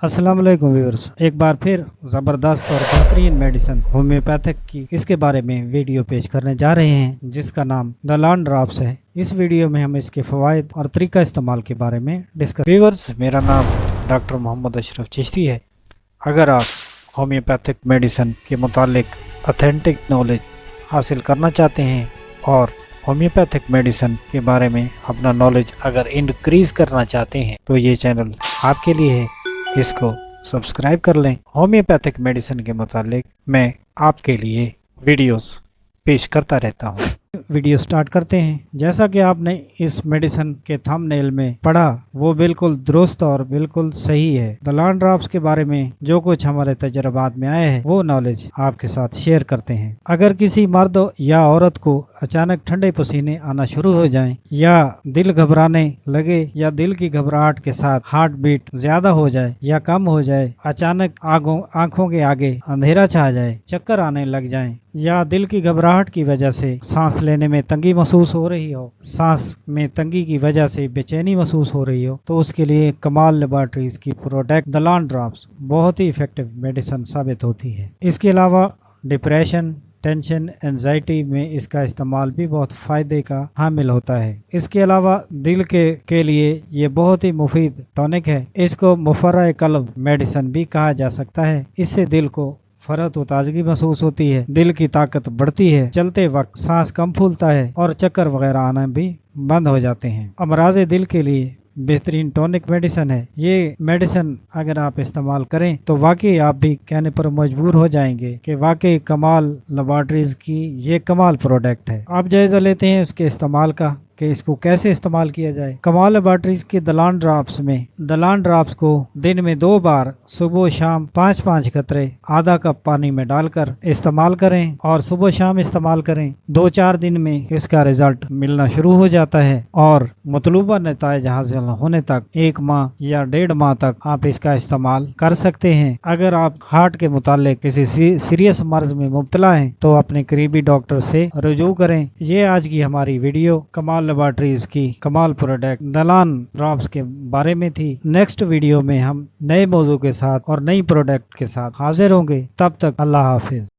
अस्सलाम वालेकुम व्यूअर्स, एक बार फिर ज़बरदस्त और बेहतरीन मेडिसिन होम्योपैथिक की इसके बारे में वीडियो पेश करने जा रहे हैं जिसका नाम दलान ड्रॉप्स है। इस वीडियो में हम इसके फ़वाइद और तरीका इस्तेमाल के बारे में डिस्कस। व्यूअर्स, मेरा नाम डॉक्टर मोहम्मद अशरफ चिश्ती है। अगर आप होम्योपैथिक मेडिसिन के मुतालिक ऑथेंटिक नॉलेज हासिल करना चाहते हैं और होम्योपैथिक मेडिसिन के बारे में अपना नॉलेज अगर इंक्रीज़ करना चाहते हैं तो ये चैनल आपके लिए है। इसको सब्सक्राइब कर लें। होम्योपैथिक मेडिसिन के मुतालिक मैं आपके लिए वीडियोस पेश करता रहता हूँ। वीडियो स्टार्ट करते हैं। जैसा कि आपने इस मेडिसिन के थंबनेल में पढ़ा, वो बिल्कुल दुरुस्त और बिल्कुल सही है। दलान ड्रॉप्स के बारे में जो कुछ हमारे तजर्बात में आया है वो नॉलेज आपके साथ शेयर करते हैं। अगर किसी मर्द या औरत को अचानक ठंडे पसीने आना शुरू हो जाएं, या दिल घबराने लगे, या दिल की घबराहट के साथ हार्ट बीट ज्यादा हो जाए या कम हो जाए, अचानक आंखों के आगे अंधेरा छा जाए, चक्कर आने लग जाएं, या दिल की घबराहट की वजह से सांस लेने में तंगी महसूस हो रही हो, सांस में तंगी की वजह से बेचैनी महसूस हो रही हो, तो उसके लिए कमाल लेबोरेटरीज की प्रोडक्ट दलान ड्रॉप्स बहुत ही इफेक्टिव मेडिसिन साबित होती है। इसके अलावा डिप्रेशन, टेंशन, एंजाइटी में इसका इस्तेमाल भी बहुत फ़ायदे का हामिल होता है। इसके अलावा दिल के लिए ये बहुत ही मुफीद टॉनिक है। इसको मुफर्रा कल्ब मेडिसिन भी कहा जा सकता है। इससे दिल को फरत व ताजगी महसूस होती है, दिल की ताकत बढ़ती है, चलते वक्त सांस कम फूलता है और चक्कर वगैरह आना भी बंद हो जाते हैं। अमराज दिल के लिए बेहतरीन टॉनिक मेडिसिन है। ये मेडिसिन अगर आप इस्तेमाल करें तो वाकई आप भी कहने पर मजबूर हो जाएंगे कि वाकई कमाल लेबोरेटरीज की ये कमाल प्रोडक्ट है। आप जायजा लेते हैं उसके इस्तेमाल का कि इसको कैसे इस्तेमाल किया जाए। कमाल लेबोरेटरीज के दलान ड्रॉप्स में दलान ड्रॉप्स को दिन में 2 बार सुबह शाम 5-5 कतरे आधा कप पानी में डालकर इस्तेमाल करें और सुबह शाम इस्तेमाल करें। 2-4 दिन में इसका रिजल्ट मिलना शुरू हो जाता है और मतलूबा नतीजा हासिल होने तक 1 माह या 1.5 माह तक आप इसका इस्तेमाल कर सकते हैं। अगर आप हार्ट के मुतालिक किसी सीरियस मर्ज में मुब्तला हैं तो अपने करीबी डॉक्टर से रुजू करें। ये आज की हमारी वीडियो कमाल लेबोरेटरीज की कमाल प्रोडक्ट दलान ड्रॉप्स के बारे में थी। नेक्स्ट वीडियो में हम नए मौजू के साथ और नई प्रोडक्ट के साथ हाजिर होंगे। तब तक अल्लाह हाफिज।